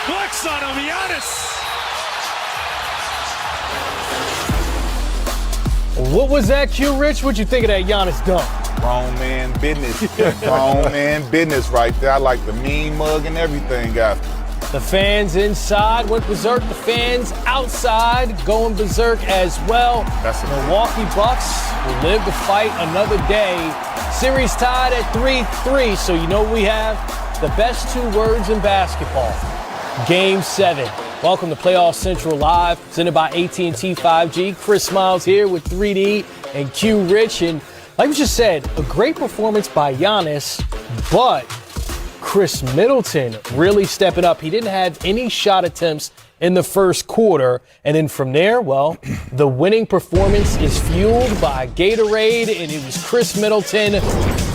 Flex on him, Giannis. What was that, Q Rich? What'd you think of that Giannis dunk? Grown man business. Grown man business right there. I like the mean mug and everything, guys. The fans inside went berserk. The fans outside going berserk as well. That's a Milwaukee Bucks will live to fight another day. Series tied at 3-3, so you know what we have? The best two words in basketball. Game 7. Welcome to Playoff Central Live, presented by AT&T 5G. Chris Miles here with 3D and Q Rich. And like we just said, a great performance by Giannis, but Chris Middleton really stepping up. He didn't have any shot attempts in the first quarter. And then from there, well, the winning performance is fueled by Gatorade, and it was Chris Middleton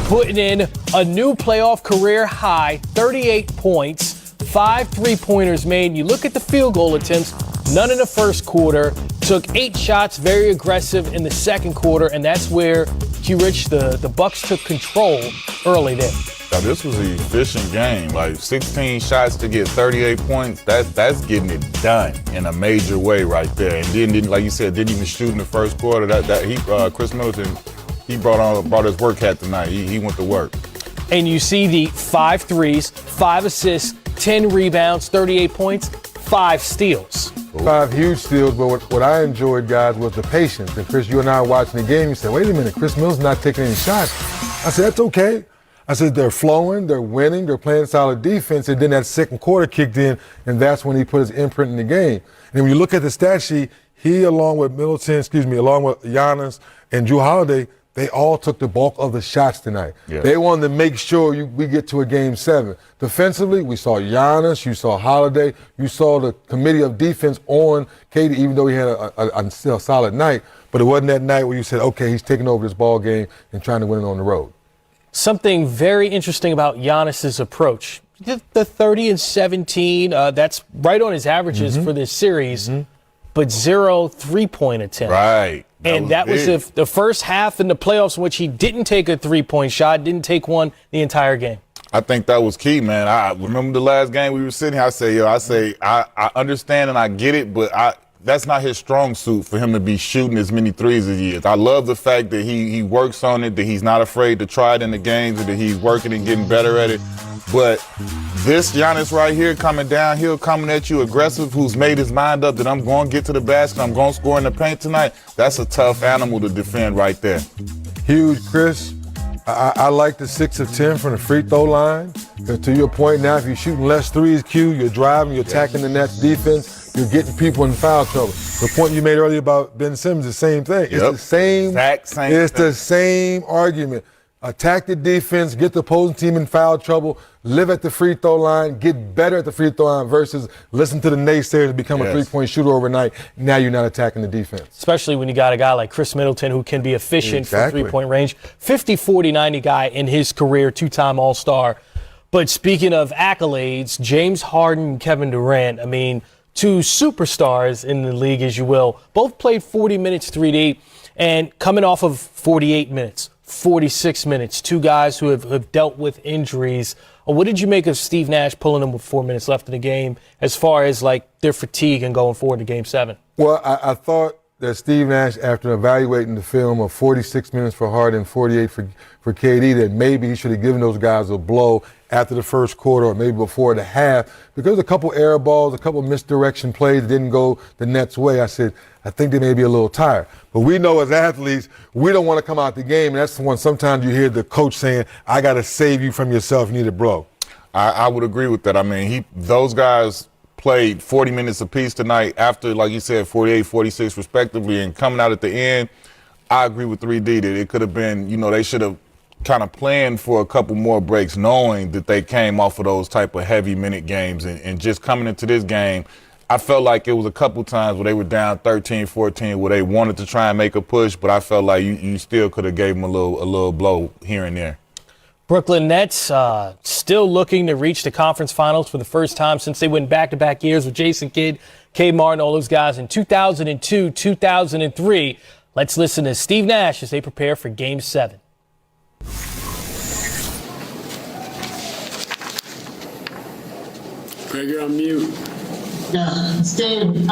putting in a new playoff career high, 38 points. 5 3-pointers made. You look at the field goal attempts, none in the first quarter. Took 8 shots, very aggressive in the second quarter, and that's where Q Rich, the Bucks took control early there. Now, this was an efficient game. Like 16 shots to get 38 points. That's getting it done in a major way right there. And didn't like you said, didn't even shoot in the first quarter. Chris Middleton, he brought his work hat tonight. He went to work. And you see the 5 threes, 5 assists, 10 rebounds, 38 points, 5 steals. 5 huge steals, but what I enjoyed, guys, was the patience. And Chris, you and I were watching the game. You said, wait a minute, Chris Middleton's not taking any shots. I said, that's okay. I said, they're flowing, they're winning, they're playing solid defense. And then that second quarter kicked in, and that's when he put his imprint in the game. And when you look at the stat sheet, he, along with Giannis and Jrue Holiday, they all took the bulk of the shots tonight. Yeah. They wanted to make sure we get to a game 7. Defensively, we saw Giannis, you saw Holiday, you saw the committee of defense on KD, even though he had a still solid night. But it wasn't that night where you said, okay, he's taking over this ball game and trying to win it on the road. Something very interesting about Giannis's approach. The 30 and 17, that's right on his averages for this series, but 0 3-point attempts. Right. That was the first half in the playoffs in which he didn't take a 3-point shot, didn't take one the entire game. I think that was key, man. I remember the last game we were sitting here, I understand and I get it, but that's not his strong suit for him to be shooting as many threes as he is. I love the fact that he works on it, that he's not afraid to try it in the games, and that he's working and getting better at it. But this Giannis right here coming downhill, coming at you aggressive, who's made his mind up that I'm going to get to the basket, I'm going to score in the paint tonight, that's a tough animal to defend right there. Huge, Chris. I like the 6 of 10 from the free throw line. To your point now, if you're shooting less threes, Q, you're driving, you're attacking the Nets defense, you're getting people in foul trouble. The point you made earlier about Ben Simmons, the same thing. It's the same. It's the same argument. Attack the defense, get the opposing team in foul trouble, live at the free throw line, get better at the free throw line versus listen to the naysayers and become a 3-point shooter overnight. Now you're not attacking the defense. Especially when you got a guy like Chris Middleton who can be efficient from 3-point range. 50, 40, 90 guy in his career, 2-time All-Star. But speaking of accolades, James Harden and Kevin Durant, 2 superstars in the league, as you will, both played 40 minutes 3D and coming off of 48 minutes. 46 minutes, 2 guys who have dealt with injuries. What did you make of Steve Nash pulling them with 4 minutes left in the game as far as their fatigue and going forward to game 7? Well, I thought that Steve Nash, after evaluating the film of 46 minutes for Harden and 48 for KD, that maybe he should have given those guys a blow after the first quarter or maybe before the half, because a couple air balls, a couple misdirection plays that didn't go the Nets' way. I said, I think they may be a little tired. But we know as athletes, we don't want to come out the game, and that's the one sometimes you hear the coach saying, I got to save you from yourself, you need a blow. I would agree with that. Those guys played 40 minutes apiece tonight after, like you said, 48, 46 respectively, and coming out at the end, I agree with 3D that it could have been, they should have kind of planned for a couple more breaks, knowing that they came off of those type of heavy minute games. And just coming into this game, I felt like it was a couple times where they were down 13, 14, where they wanted to try and make a push, but I felt like you still could have gave them a little blow here and there. Brooklyn Nets still looking to reach the conference finals for the first time since they went back-to-back years with Jason Kidd, K. Martin, all those guys in 2002, 2003. Let's listen to Steve Nash as they prepare for Game 7. Greg, you're on mute. Yeah, Dave, in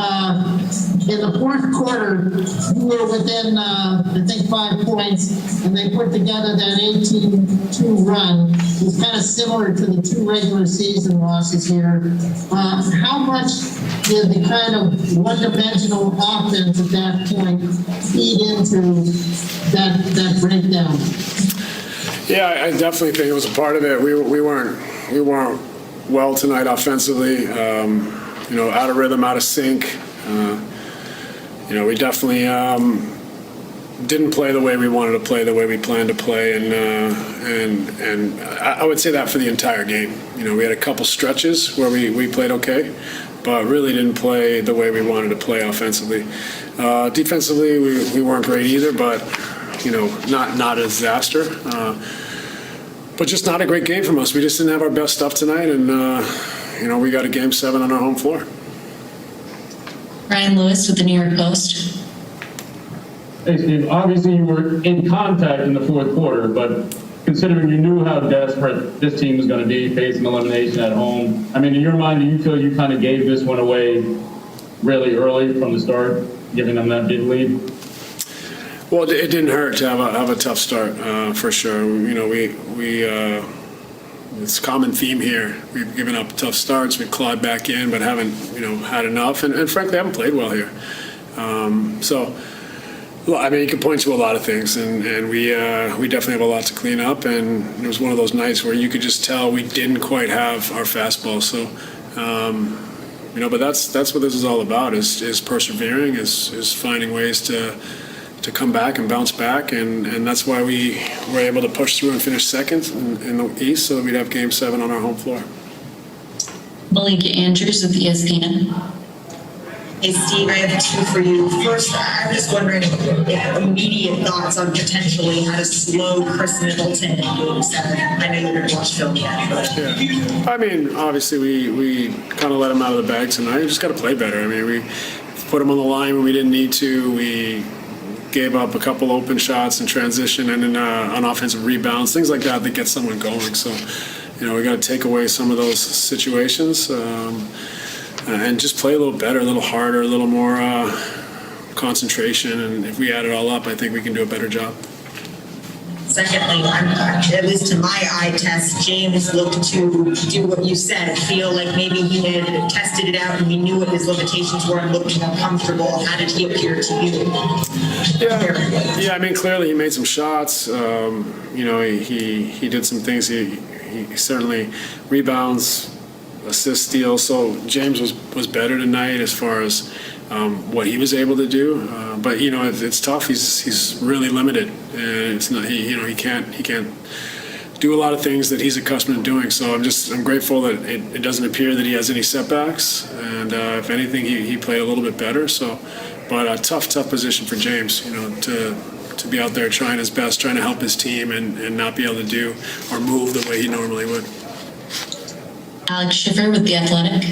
the fourth quarter, you were within, I think, 5 points, and they put together that 18-2 run. It was kind of similar to the 2 regular season losses here. How much did the kind of one-dimensional offense at that point feed into that breakdown? Yeah, I definitely think it was a part of it. We weren't well tonight offensively. Out of rhythm, out of sync. We definitely didn't play the way we wanted to play, the way we planned to play, and I would say that for the entire game. We had a couple stretches where we played okay, but really didn't play the way we wanted to play offensively. Defensively, we weren't great either, but not a disaster. But just not a great game from us. We just didn't have our best stuff tonight, and we got a Game 7 on our home floor. Ryan Lewis with the New York Post. Hey, Steve. Obviously, you were in contact in the fourth quarter, but considering you knew how desperate this team was going to be, facing elimination at home, I mean, in your mind, do you feel you kind of gave this one away really early from the start, giving them that big lead? Well, it didn't hurt to have a tough start, for sure. It's a common theme here. We've given up tough starts. We've clawed back in, but haven't, had enough. And frankly, haven't played well here. You can point to a lot of things, and we definitely have a lot to clean up. And it was one of those nights where you could just tell we didn't quite have our fastball. So, but that's what this is all about: is persevering, is finding ways to come back and bounce back, and that's why we were able to push through and finish second in the East, so that we'd have Game 7 on our home floor. Malika Andrews with ESPN. Hey, Steve, I have 2 for you. First, I'm just wondering if immediate thoughts on potentially how to slow Chris Middleton in Game 7. I know you're going to watch film yet, but... Yeah. Obviously, we kind of let him out of the bag tonight. We just got to play better. We put him on the line when we didn't need to. We gave up a couple open shots in transition and on offensive rebounds, things like that get someone going. So, we got to take away some of those situations and just play a little better, a little harder, a little more concentration. And if we add it all up, I think we can do a better job. Secondly, at least to my eye test, James looked to do what you said, feel like maybe he had tested it out and he knew what his limitations were and looked more comfortable. How did he appear to you? Yeah, clearly he made some shots. He did some things. He certainly rebounds, assists, steals. So James was better tonight as far as what he was able to do, but it's tough. He's really limited, and it's not he can't do a lot of things that he's accustomed to doing. So I'm grateful that it doesn't appear that he has any setbacks, and if anything, he played a little bit better. So, but a tough position for James, to be out there trying his best, trying to help his team, and not be able to do or move the way he normally would. Alex Schiffer with The Athletic.